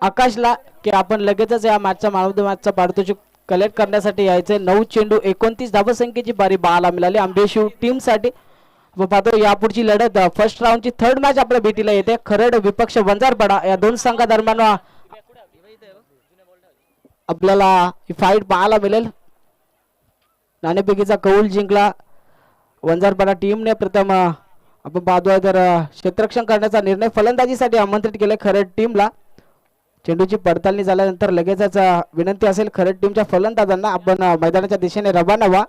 आकाशला की आपण लगेचच या मॅचचा मॅचचा पारितोषिक कलेक्ट करण्यासाठी यायचे. 9 चेंडू 29 धावसंख्येची बारी बाला मिळाली आंबेशिव टीम साठी. व पाहतो यापुढची लढत फर्स्ट राऊंडची थर्ड मॅच आपल्या भेटीला येते. खरड विपक्ष वंजारपाडा या दोन संघादरम्यान आपल्याला ही फाईट पाहायला मिळेल. नाणेफेकीचा कौल जिंकला वंजारपाडा टीमने. प्रथम आपण पाहतोय तर क्षेत्ररक्षण करण्याचा निर्णय फलंदाजीसाठी आमंत्रित केले खरड टीमला. चेंडूची पडताळणी झाल्यानंतर लगेचच विनंती असेल खरड टीमच्या फलंदाजांना आपण मैदानाच्या दिशेने रवाना व्हा.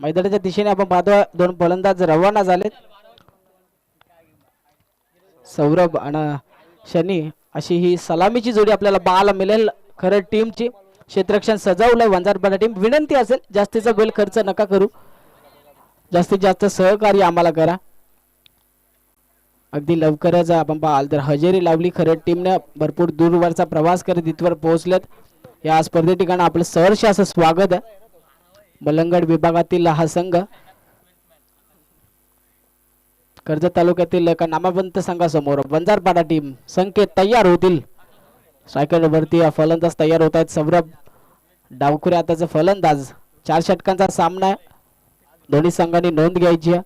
मैदानाच्या दिशेने आपण पाहतो दोन फलंदाज रवाना झालेत. सौरभ आणि शनी अशी ही सलामीची जोडी आपल्याला पाहायला मिळेल. खरड टीमची क्षेत्ररक्षण सजवलंय वंजारपाडा टीम. विनंती असेल जास्तीचा वेळ खर्च नका करू, जास्तीत जास्त सहकार्य आम्हाला करा. अगदी लवकरच आपण पाहाल तर हजेरी लावली खरड टीमने. भरपूर दूरवरचा प्रवास करत इथवर पोहोचलेत. या स्पर्धे ठिकाणी आपलं सहर्ष असं स्वागत आहे. मलंगड विभागातील हा संघ कर्जत तालुक्यातील एका नामवंत संघासमोर वंजारपाडा टीम संकेत तयार होतील. स्ट्रायकर वरती फलंदाज तयार होत आहेत. सौरभ डावखुरे आताचा फलंदाज. 4 षटकांचा सामना आहे. दोन्ही संघांनी नोंद घ्यायची आहे.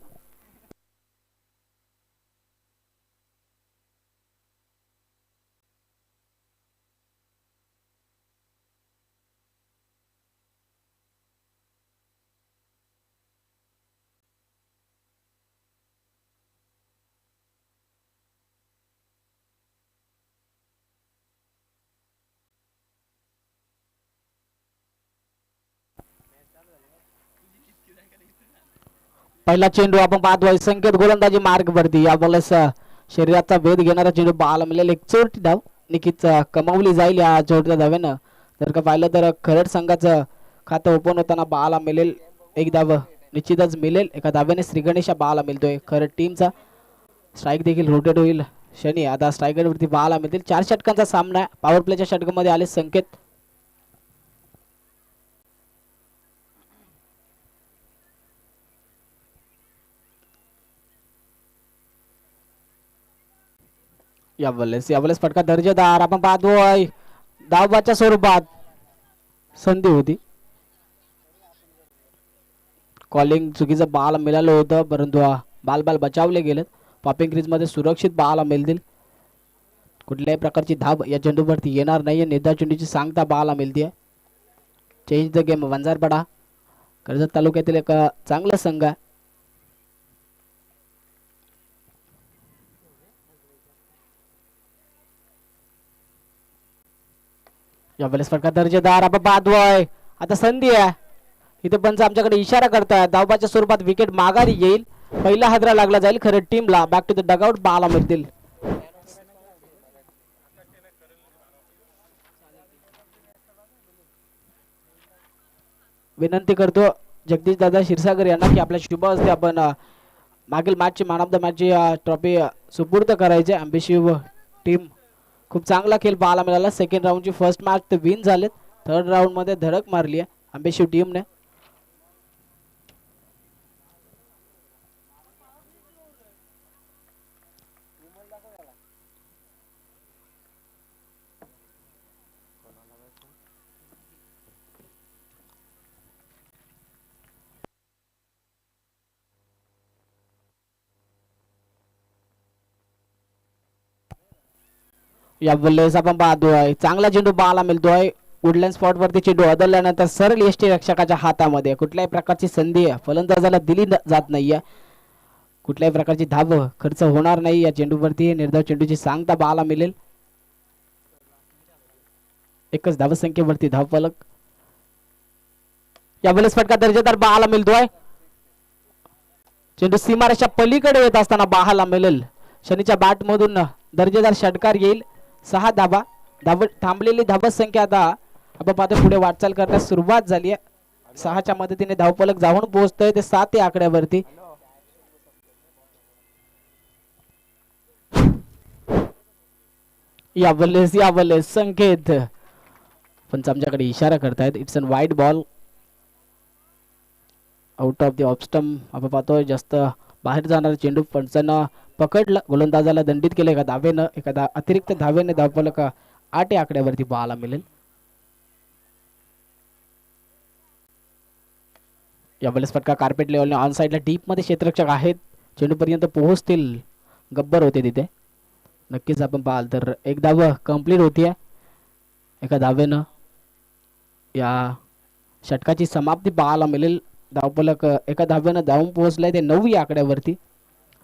पहिला चेंडू आपण पाहतोय संकेत गोलंदाजी मार्ग वरती. या बॉलस शरीराचा वेध घेणारा चेंडू पाहायला मिळेल. एक चोरटी धाव निश्चित कमावली जाईल या चोरट्या धाव्यानं. जर का पाहिलं तर खरड संघाचं खातं ओपन होताना पाहायला मिळेल. एक धाव निश्चितच मिळेल. एका धाव्याने श्रीगणेशा पाहायला मिळतोय खरड टीमचा. स्ट्राईक देखील रोटेट होईल. शनी आता स्ट्रायकर वरती पाहायला मिळतील. 4 षटकांचा सामना आहे. पॉवर प्लेच्या षटकामध्ये आले संकेत. यावेळेस फटका दर्जेदार आपण पाहतोय. धावबाच्या स्वरूपात संधी होती. कॉलिंग चुकीचं पाहायला मिळालं होतं, परंतु बाल बचावले गेलेत. पॉपिंग क्रीज मध्ये सुरक्षित पाहायला मिळतील. कुठल्याही प्रकारची धाव या चेंडूवरती येणार नाहीये. निर्धार चेंडूची सांगता पाहायला मिळते. Change the game Vanjarpada Karjat तालुक्यातील एक चांगला संघ आहे. यावेळेस फटका दर्जेदार आपण पाहतोय. आता संधी आहे. इथे पंच आमच्याकडे इशारा करताय. धावबाच्या स्वरूपात विकेट माघारी येईल. पहिला हादरा लागला जाईल खरड टीमला. बॅक टू द डगआउट पाहायला मिळतील. विनंती करतो जगदीश दादा क्षीरसागर यांना की आपल्या शुभ हस्ते आपण मागील मॅचची मॅन ऑफ द मॅचची ट्रॉफी सुपूर्द करायचे. आंबेशिव टीम खूप चांगला खेळ पाहायला मिळाला. सेकंड राऊंडची फर्स्ट मॅच ते विन झालेत. थर्ड राऊंड मध्ये धडक मारली आहे आंबेशिव टीमने. या वेळेस आपण पाहतोय चांगला चेंडू पाहायला मिळतोय. वुडलँड स्पॉट वरती चेंडू बदलल्यानंतर सरळ यष्टी रक्षकाच्या हातामध्ये. कुठल्याही प्रकारची संधी फलंदाजाला दिली जात नाहीये. कुठल्याही प्रकारची धाव खर्च होणार नाही या चेंडूवरती. निर्धाव चेंडूची सांगता पाहायला मिळेल. एकच धावसंख्येवरती धावफलक. या वेळेस फटका दर्जेदार पाहायला मिळतोय. चेंडू सीमारेषा पलीकडे येत असताना पाहायला मिळेल. शनीच्या बॅट मधून दर्जेदार षटकार येईल. 6 धाबा थांबलेली धावत संख्या आता आपण पाहतो पुढे वाटचाल करण्यास सुरुवात झाली आहे. 6च्या मदतीने धावफलक जाऊन पोहोचतोय ते 7 या आकड्यावरती. यावेळेस संकेत पण आमच्याकडे इशारा करतायत. It's an wide ball out of the off stump. आपण पाहतोय जास्त बाहेर जाणारा चेंडू पंचांना पकडला. गोलंदाजाला दंडित केले एका धावेनं. एखादा अतिरिक्त धावेने धावफलक 8 या आकड्यावरती पाहायला मिळेल. यावेळेस फटका कार्पेट लेवलने ऑन साइडला डीप मध्ये क्षेत्ररक्षक आहेत. चेंडू पर्यंत पोहोचतील. गब्बर होते तिथे. नक्कीच आपण पाहाल तर एक धाव कंप्लीट होतीये एका धावेनं. या षटकाची समाप्ती पाहायला मिळेल. धावफलक एका धावेनं धावून पोहोचलाय ते 9 या आकड्यावरती.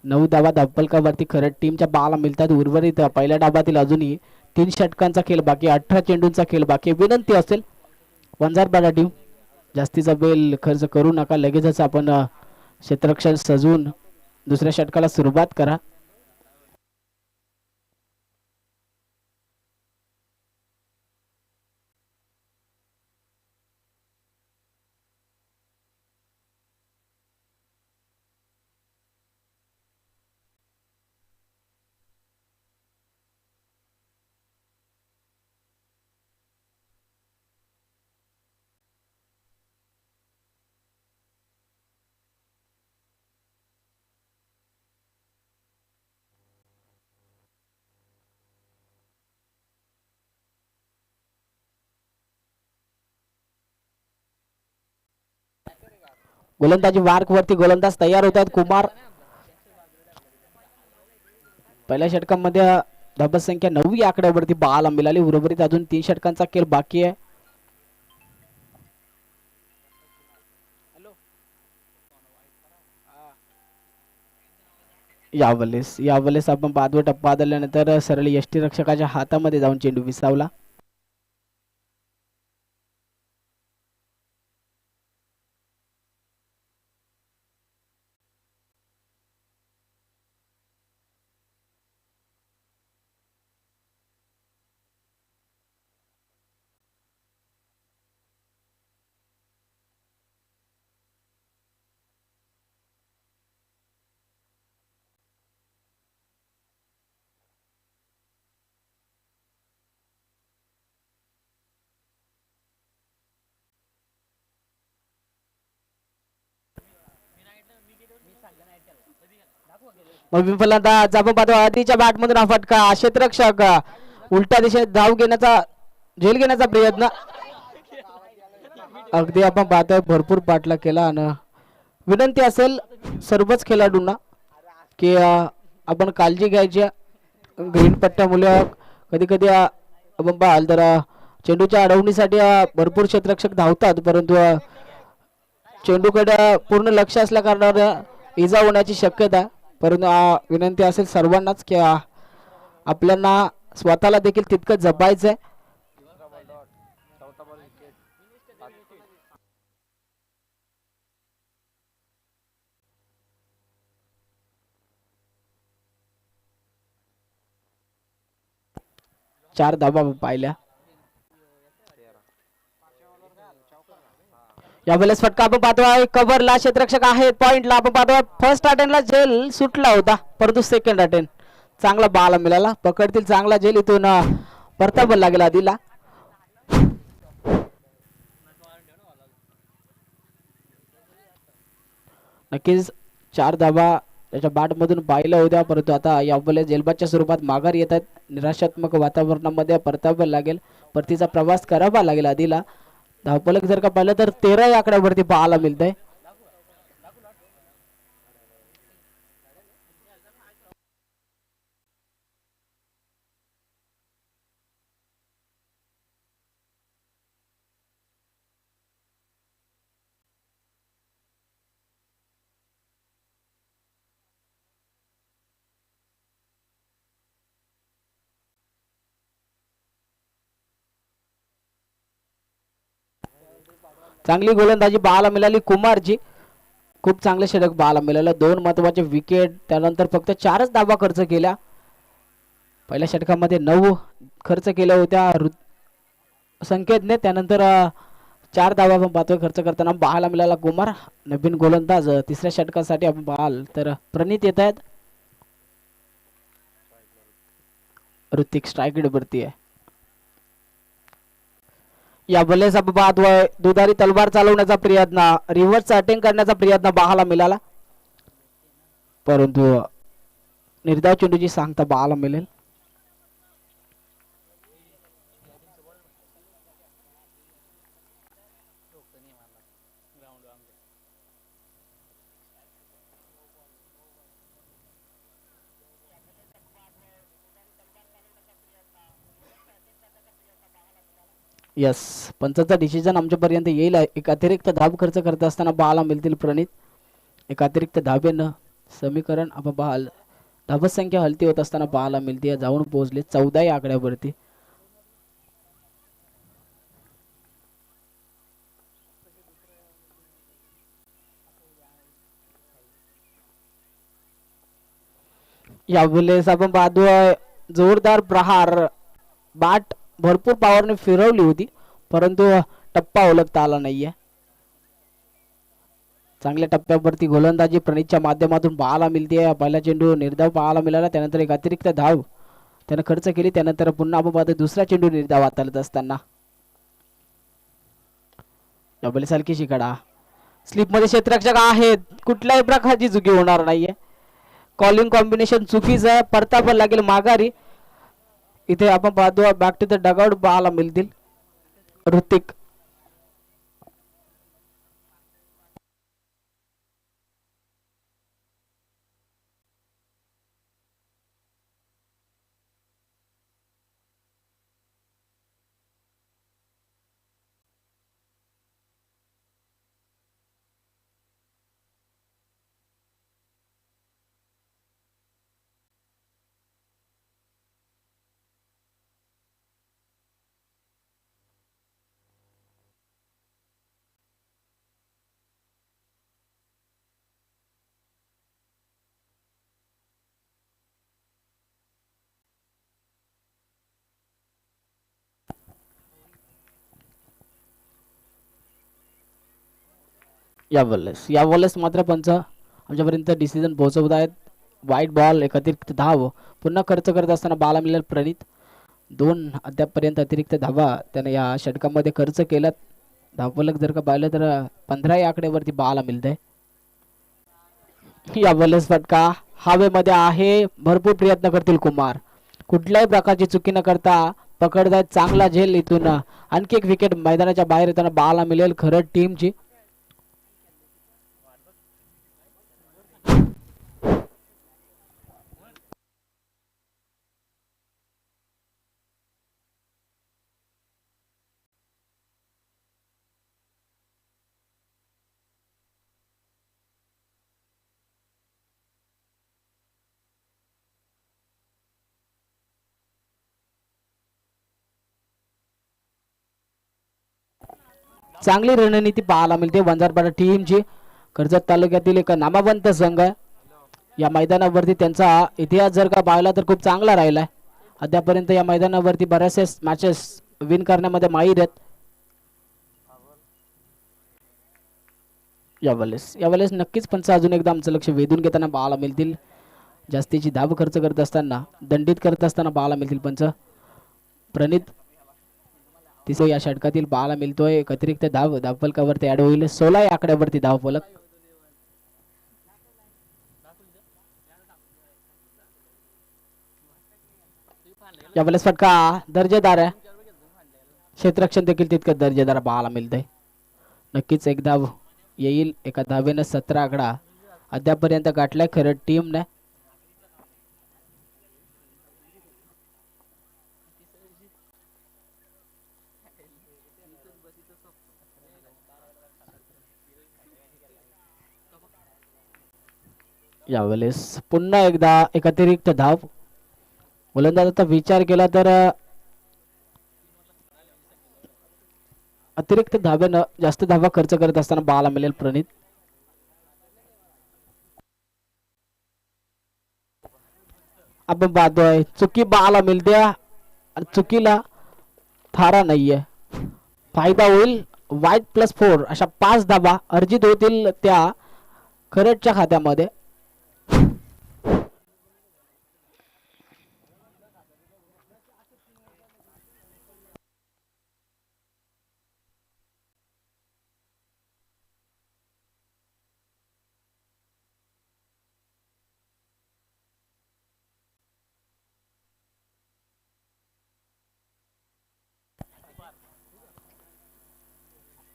9 धावा धावफलकावरती खरं टीमच्या पाहायला मिळतात. उर्वरित पहिल्या डाबातील अजूनही 3 षटकांचा खेळ बाकी, 18 चेंडूंचा खेळ बाकी. विनंती असेल वंजारपाडा टीम जास्तीचा वेळ खर्च करू नका. लगेचच आपण क्षेत्ररक्षण सजवून दुसऱ्या षटकाला सुरुवात करा. गोलंदाजी मार्क वरती गोलंदाज तयार होतात. कुमार पहिल्या षटकामध्ये धाबा संख्या 9 या आकड्यावरती पाहायला मिळाली. उर्वरित अजून 3 षटकांचा खेळ बाकी आहे. यावेळेस आपण पाचवा टप्पा आदळल्यानंतर सरळ यष्टी रक्षकाच्या हातामध्ये जाऊन चेंडू विसावला. फलंदाज आपण पाहतो आधीच्या बॅट मधून हा फटका. क्षेत्ररक्षक उलट्या दिशेने धाव घेण्याचा झेल घेण्याचा प्रयत्न. अगदी आपण पाहतोय भरपूर पाठला केला. आणि विनंती असेल सर्वच खेळाडूंना की आपण काळजी घ्यायची. ग्रीन पट्ट्यामुळे कधी कधी आपण पाहाल तर चेंडूच्या अडवणीसाठी भरपूर क्षेत्ररक्षक धावतात, परंतु चेंडूकडे पूर्ण लक्ष असल्या कारणाने इजा होण्याची शक्यता. परंतु विनंती असेल सर्वांनाच की आपल्याला स्वतःला देखील तितकं जपायचंय. चार धावा पाहिल्या. यावेळेस फटका आपण पाहतोय कव्हरला क्षेत्ररक्षक आहेत पॉइंटला आपण पाहतोय फर्स्ट अटेम्प्टला झेल सुटला होता परंतु सेकंड अटेम्प्ट चांगला बाला मिळाला पकडतील चांगला झेल इथून परताबल लागेल आधीला नक्कीच 4 धावा त्याच्या बॅट मधून पाहिल्या होत्या परंतु आता यावेळेस जेलबादच्या स्वरूपात माघार येत आहेत निराशात्मक वातावरणामध्ये परताबल लागेल परतीचा प्रवास करावा लागेल आधीला धावफलक जर का पाहिलं तर 13 या आकड्यावरती पाहायला मिळतंय चांगली गोलंदाजी पाहायला मिळाली कुमारची खूप चांगले षटक पाहायला मिळालं 2 महत्वाचे विकेट त्यानंतर फक्त 4च धावा खर्च केल्या पहिल्या षटकामध्ये 9 खर्च केल्या होत्या संकेतने त्यानंतर 4 धावा आपण पाहतोय खर्च करताना पाहायला मिळाला कुमार नवीन गोलंदाज तिसऱ्या षटकासाठी आपण पाहाल तर प्रणित येत आहेत ऋतिक स्ट्राईक वरती आहे या बल्लेस आपण पाहतोय दुधारी तलवार चालवण्याचा प्रयत्न रिव्हर्स अटेम्प्ट करण्याचा प्रयत्न पाहायला मिळाला परंतु निर्धाव चेंडूची सांगता पाहायला मिळेल यस पंचाचा डिसिजन आमच्यापर्यंत येईल एक अतिरिक्त धाब खर्च करत असताना पाहायला मिळतील प्रणित एक अतिरिक्त धाबेनं समीकरण आपण पाहाल धाबत संख्या हलती होत असताना पाहायला मिळते जाऊन पोहोचले 14 या आकड्यावरती यावेळेस आपण पाहतोय जोरदार प्रहार बॅट भरपूर पॉवरने फिरवली होती परंतु टप्पा ओळखता आला नाहीये चांगल्या टप्प्यावरती गोलंदाजी प्रणितच्या माध्यमातून पाहायला मिळते पहिला चेंडू निर्धाव पाहायला मिळाला त्यानंतर एक अतिरिक्त धाव त्याने खर्च केली त्यानंतर पुन्हा आपण पाहतो दुसरा चेंडू निर्धाव हाताळत असताना डबल सारखी शिकडा स्लिप मध्ये क्षेत्ररक्षक आहेत कुठल्याही प्रकारची चुकी होणार नाहीये कॉलिंग कॉम्बिनेशन चुकीचं आहे परताप लागेल माघारी इथे आपण पाहतो बॅक टू द डगआउट पाहायला मिळतील ऋतिक यावेळेस मात्र पंच आमच्यापर्यंत डिसिजन पोहोचवत आहेत वाईट बॉल एक अतिरिक्त धाव पुन्हा खर्च करत असताना बाला मिळेल प्रणित 2 अद्यापपर्यंत अतिरिक्त धावा त्याने या षटकामध्ये खर्च केला धावफलक जर का पाहिलं तर 15 या आकड्यावरती बाला मिळतंय यावेळेस फटका हवेमध्ये आहे भरपूर प्रयत्न करतील कुमार कुठल्याही प्रकारची चुकी न करता पकडतायत चांगला झेल इथून आणखी एक विकेट मैदानाच्या बाहेर येताना बाला मिळेल खरं टीमची चांगली रणनीती पाहायला मिळते वंजारपाडा टीमची कर्जत तालुक्यातील एक नामवंत संघ या मैदानावरती त्यांचा इतिहास जर का पाहिला तर खूप चांगला राहिलाय अद्यापर्यंत या मैदानावरती बरेचसे मॅचेस विन करण्यामध्ये माहीर आहेत यावेळेस नक्कीच पंच अजून एकदा आमचं लक्ष वेधून घेताना पाहायला मिळतील. जास्तीची धाव खर्च करत असताना दंडित करत असताना पाहायला मिळतील पंच. प्रणित तिसऱ्या या षटकातील पाहायला मिळतोय एक अतिरिक्त धाव धावफलकावरती ऍड होईल. 16 या आकड्यावरती धावफलक. यावेळेस फटका दर्जेदार आहे. क्षेत्ररक्षण देखील तितकं दर्जेदार पाहायला मिळतंय. नक्कीच एक धाव येईल. एका धावेनं 17 आकडा अद्यापर्यंत गाठलाय खरं टीमने. यावेळेस पुन्हा एकदा एक अतिरिक्त धाव. गोलंदाजाचा विचार केला तर अतिरिक्त धाब्यानं जास्त धावा खर्च करत असताना पाहायला मिळेल प्रणित. आपण पाहतोय चुकी पाहायला मिळते. चुकीला थारा नाहीये. फायदा होईल. वाईट +4 अशा 5 धावा अर्जित होतील त्या खरडच्या खात्यामध्ये.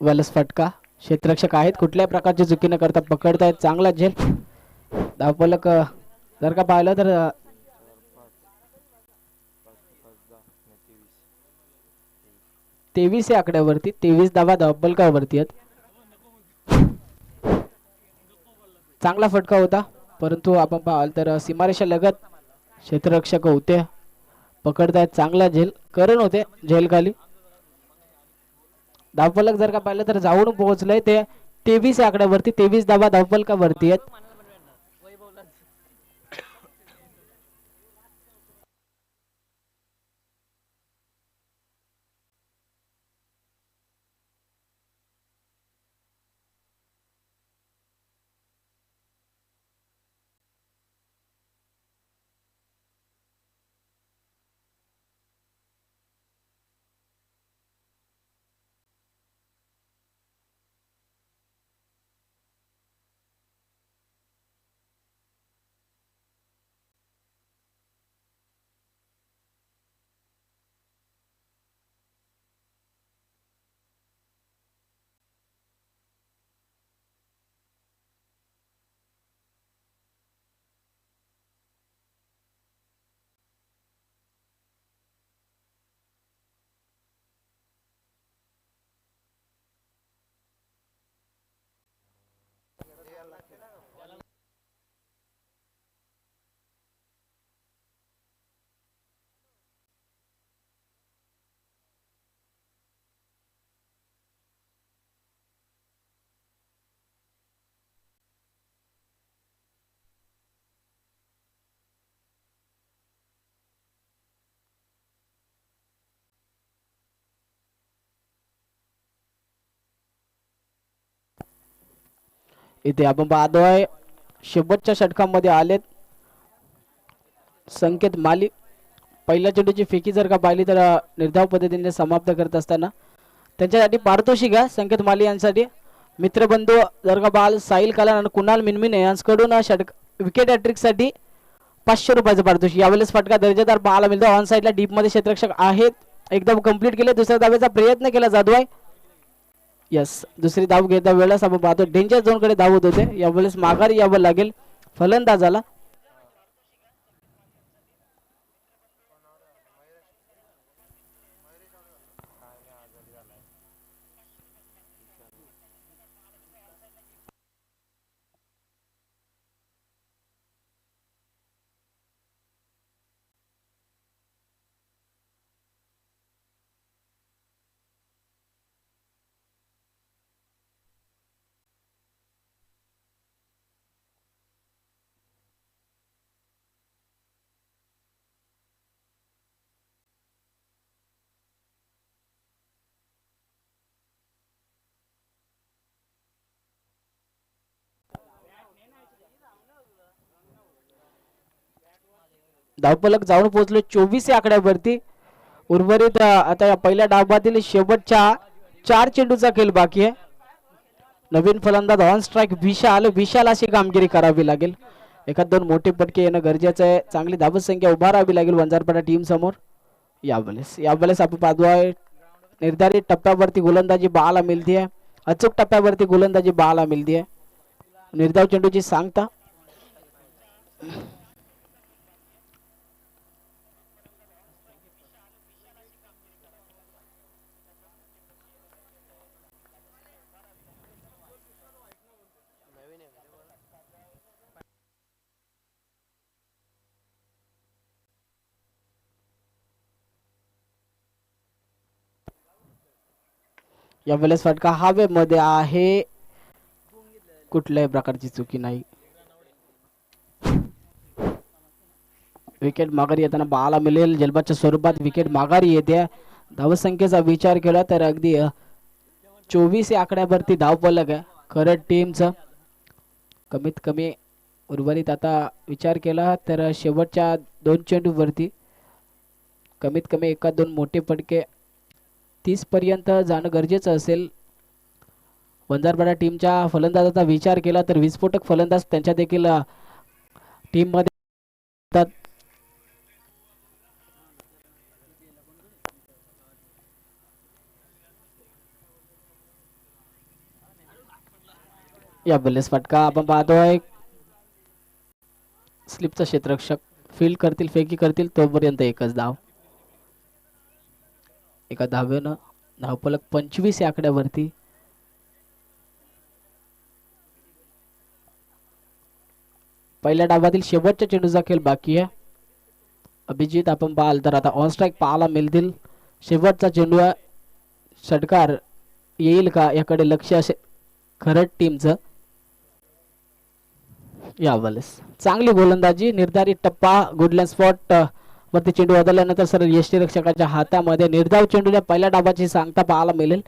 वेलस फटका. क्षेत्ररक्षक आहेत कुठल्याही प्रकारची चुकी न करता पकडतायत. चांगला झेल. धावफलक जर का पाहिलं तर 23 या आकड्यावरती 23 धावा धावफलकावरती आहेत. चांगला फटका होता परंतु आपण पाहाल तर सीमारेषा लगत क्षेत्ररक्षक होते. पकडतायत चांगला झेल. करण होते झेल खाली. धावफलक जर का पाहिलं तर जाऊन पोहोचलंय ते 23 या आकड्यावरती. 23 धावा धावफलकावरती आहेत. इथे आपण पाहतोय शेवटच्या षटकामध्ये आलेत संकेत माली. पहिल्या चेंडूची फेकी जर का पाहिली तर निर्धाव पद्धतीने समाप्त करत असताना त्यांच्यासाठी पारितोषिक आहे संकेत माली यांसाठी. मित्रबंधू जर का पाहाल साहिल कलान आणि कुणाल मिनमिने यांच्याकडून विकेट हॅट्रिक साठी 500 रुपयाचं पारितोषिक. यावेळेस फटका दर्जेदार पाहायला मिळतो. ऑन साईडला डीप मध्ये क्षेत्ररक्षक आहेत. एकदम कंप्लीट केले. दुसऱ्या धावेचा प्रयत्न केला जातो आहे. यस दुसरी धाव घेता वेळेस आपण पाहतो डेंजर झोन कडे धावत होते. यावेळेस माघारी यावं लागेल फलंदाजाला. धावफलक जाऊन पोहोचलो 24 या आकड्यावरती. उर्वरित आता या पहिल्या डावातील शेवटच्या 4 चेंडूचा खेळ बाकी आहे. नवीन फलंदाज ऑन स्ट्राइक विशाल अशी कामगिरी करावी लागेल. एखाद दोन मोठे पटके येणं गरजेचं आहे. चांगली धावसंख्या उभारावी लागेल वंजारपाडा टीम समोर. यावेळेस आपण पाहतोय निर्धारित टप्प्यावरती गोलंदाजी बाळाला मिळते. अचूक टप्प्यावरती गोलंदाजी बाळाला मिळते. निर्धाव चेंडूची सांगता. यावेळेस फटका हवेमध्ये आहे. कुठल्याही प्रकारची चुकी नाही. विकेट माघारी येताना बाळाला मिळेल. जलबाच्या स्वरूपात विकेट माघारी येते. धावसंख्येचा विचार केला तर अगदी 24 या आकड्यावरती धावफलक आहे खरं टीमचं. कमीत कमी उर्वरित आता विचार केला तर शेवटच्या 2 चेंडूवरती कमीत कमी एका दोन मोठे फटके 30 पर्यंत जाणं गरजेचं असेल. वंजारपाडा टीमच्या फलंदाजाचा विचार केला तर विस्फोटक फलंदाज त्यांच्या देखील टीम मध्ये. यावेळेस फटका आपण पाहतोय. स्लिपचा क्षेत्ररक्षक फील्ड करतील फेकी करतील तोपर्यंत एकच धाव. एका धावेनं धावफलक 25 या आकड्यावरती. पहिल्या डावातील शेवटच्या चेंडूचा खेळ बाकी आहे. अभिजित आपण पाहाल तर आता ऑन स्ट्राइक पाहायला मिळतील. शेवटचा चेंडू षटकार येईल का याकडे लक्ष असेल खरं टीमचं. यावेळेस चांगली गोलंदाजी. निर्धारित टप्पा गुडलँड स्पॉट वरती चेंडू बदलल्यानंतर सर यष्टीरक्षकाच्या हातामध्ये निर्धाव चेंडूच्या पहिल्या डावाची सांगता पाहायला मिळेल.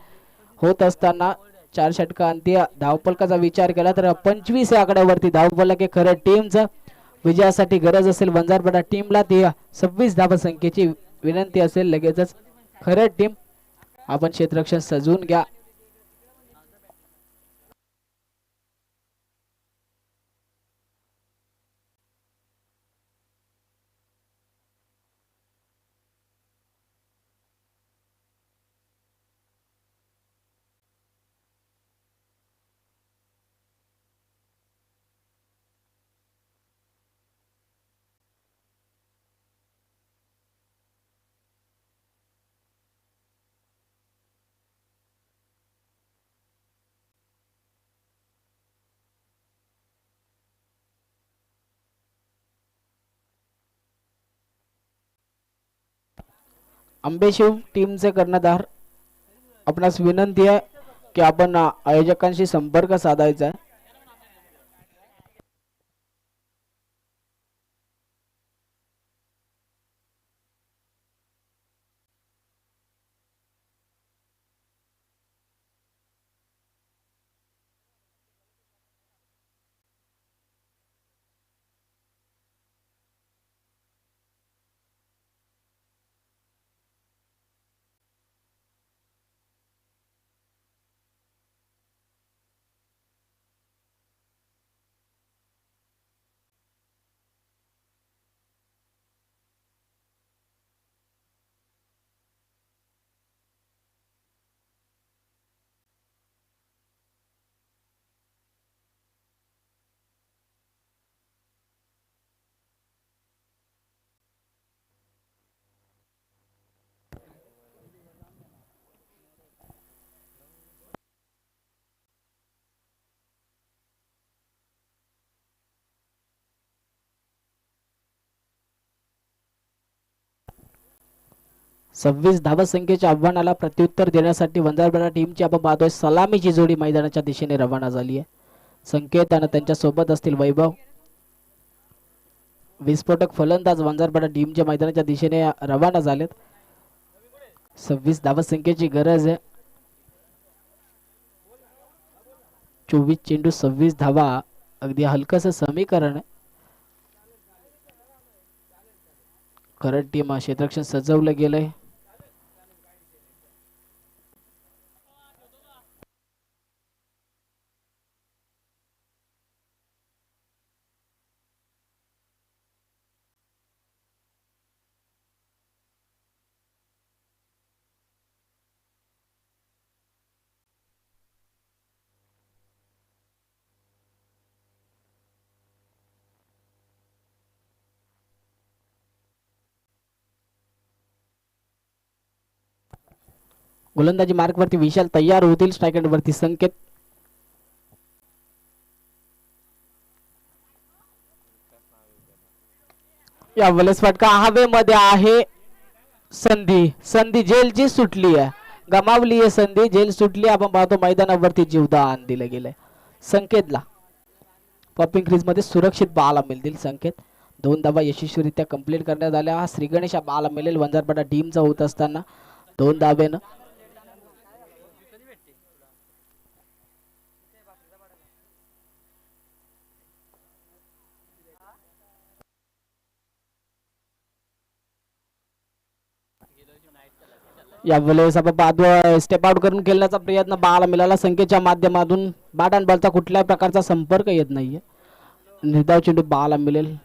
होत असताना 4 षटकांती धावफलकाचा विचार केला तर 25 या आकड्यावरती धावफलक आहे खरं टीमचं. विजयासाठी गरज असेल वंजारपाडा टीमला ती 26 धावसंख्येची विनंती असेल लगेचच. खरं टीम आपण क्षेत्ररक्षण सजवून घ्या. आंबेशिव टीमचे कर्णधार आपणास विनंती आहे की आपण आयोजकांशी संपर्क साधायचा आहे. सव्वीस धावसंख्येच्या आव्हानाला प्रत्युत्तर देण्यासाठी वंजारपाडा टीमची आपण पाहतोय सलामीची जोडी मैदानाच्या दिशेने रवाना झाली आहे. संकेत आणि त्यांच्या सोबत असतील वैभव. विस्फोटक फलंदाज वंजारपाडा टीमच्या मैदानाच्या दिशेने रवाना झालेत. 26 धावसंख्येची गरज आहे. 24 चेंडू 26 धावा अगदी हलकस समीकरण आहे. करंट टीम क्षेत्ररक्षण सजवलं गेलंय. गोलंदाजी मार्क वरती विशाल तयार होतील. स्ट्राईक एंड वरती संकेत. या वेळेस फटका हवेमध्ये आहे. संधी संधी जेलची सुटली आहे. गमावली आहे संधी. जेल सुटली. आपण पाहतो मैदानावरती जीवदान दिलं गेलंय संकेतला. पॉपिंग क्रीज मध्ये सुरक्षित बाला मिळतील संकेत. 2 धावा यशस्वीरित्या कंप्लीट करण्यात आल्या. हा श्रीगणेश बाला मिळेल वंजारपाडा टीमचा होत असताना 2 धावेनं. यावेळेस आपण पाहतो स्टेप आउट करून खेळण्याचा प्रयत्न बाला मिळाला संकेतच्या माध्यमातून. बॅट अँड बॉलचा कुठल्याही प्रकारचा संपर्क येत नाहीये. निर्धाव चेंडू बाला मिळेल.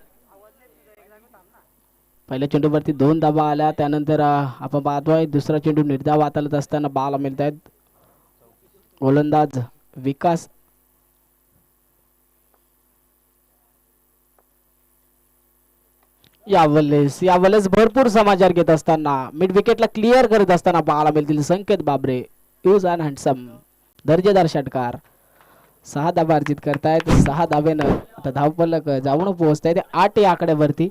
पहिल्या चेंडूवरती 2 धावा आल्या. त्यानंतर आपण पाहतोय दुसरा चेंडू निर्धाव हाताळत असताना बाला मिळत आहेत. गोलंदाज विकास. यावेळेस भरपूर समाचार घेत असताना मिड विकेटला क्लिअर करत असताना बाला मिळतील संकेत बाबरे. यूज अँड हँडसम दर्जेदार षटकार. 6 धावा अर्जित करतायत. 6 धावेनं आता धावफलक जाऊन पोहोचतायत 8 या आकड्यावरती.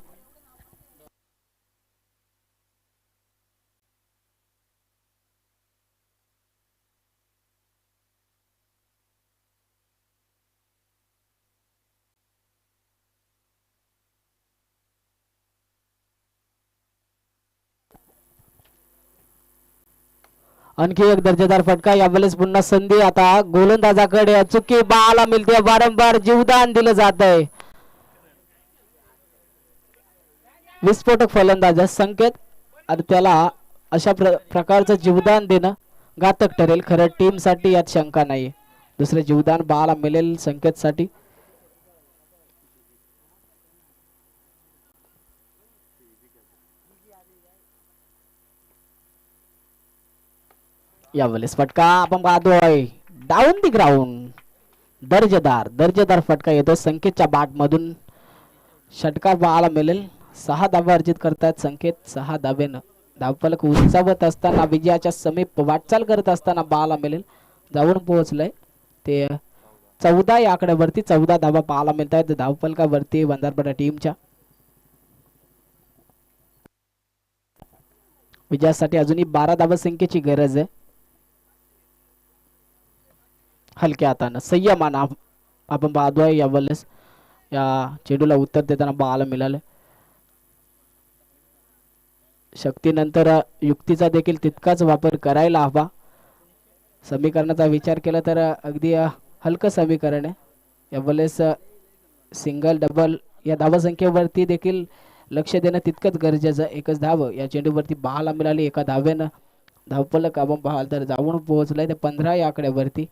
आणखी एक दर्जेदार फटका. यावेळेस पुन्हा संधी आता गोलंदाजाकडे. चुकी बाला मिळते. वारंवार जीवदान दिलं जात आहे. विस्फोटक फलंदाज संकेत आणि त्याला अशा प्रकारचं जीवदान देणं घातक ठरेल. खरं टीम साठी यात शंका नाही. दुसरे जीवदान बाला मिळेल संकेत साठी. यावेळेस फटका आपण पाहतोय डाऊन दी ग्राउंड. दर्जेदार फटका येतो संकेतच्या बॅट मधून. षटकार बाला मिळेल. 6 धावा अर्जित करतात संकेत. 6 धावेनं धावफलक उंचावत असताना विजयाच्या समीप वाटचाल करत असताना बाला मिळेल जाऊन पोहोचलंय ते 14 या आकड्यावरती. 14 धावा बाला मिळत आहेत धावफलकावरती वंजारपाडा टीमच्या. विजयासाठी अजूनही 12 धावा संख्येची गरज आहे. हलक्या हातानं संयमानं आपण पाहतोय यावेळेस या चेंडूला उत्तर देताना बाला मिळालं. शक्तीनंतर युक्तीचा देखील तितकाच वापर करायला हवा. समीकरणाचा विचार केला तर अगदी हलकं समीकरण आहे. यावेळेस सिंगल डबल या धावसंख्येवरती देखील लक्ष देणं तितकंच गरजेचं. एकच धाव या चेंडूवरती बाला मिळाली. एका धावेनं धावफलक आपण पाहाल तर जाऊन पोहोचलाय ते 15 या आकड्यावरती.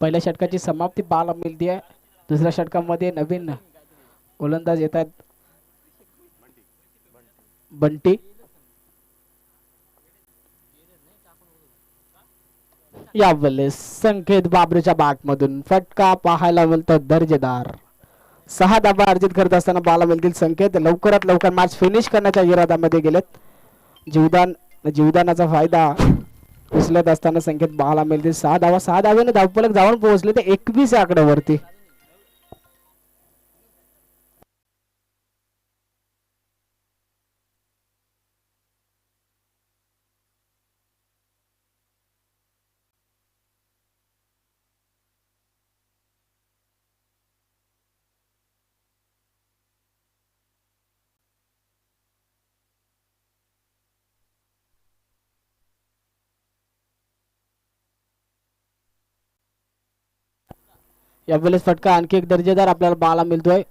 पहिल्या षटकाची समाप्ती बाला मिळते आहे. दुसऱ्या षटकामध्ये नवीन गोलंदाज येत आहेत बंटी. यावेळेस संकेत बाबरेच्या बॅट मधून फटका पाहायला मिळतो दर्जेदार. 6 धावा अर्जित करत असताना बाला मिळतील संकेत. लवकरात लवकर मॅच फिनिश करण्याच्या इराद्यामध्ये गेलेत. जीवदानाचा फायदा उचलत असताना संकेत बाला मिळतील. 6 धावा. 6 धावेने धावफलक जाऊन पोहोचले ते 21 आकड्यावरती. यावेळेस फटका आणखी एक दर्जेदार आपल्याला पाहायला मिळतोय.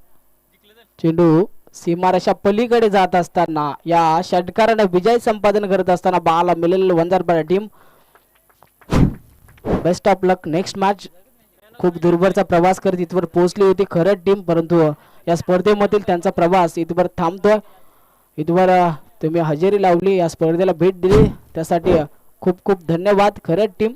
चेंडू सीमारेषा पलीकडे जात असताना या षटकाराने विजय संपादन करत असताना पाहायला मिळेल Vanjarpada team. Best of luck next match. खूप दूरवरचा प्रवास करत इथवर पोहोचली होती खरंच टीम, परंतु या स्पर्धेमधील त्यांचा प्रवास इथवर थांबतोय. इथवर तुम्ही हजेरी लावली, या स्पर्धेला भेट दिली त्यासाठी खूप खूप धन्यवाद खरंच टीम.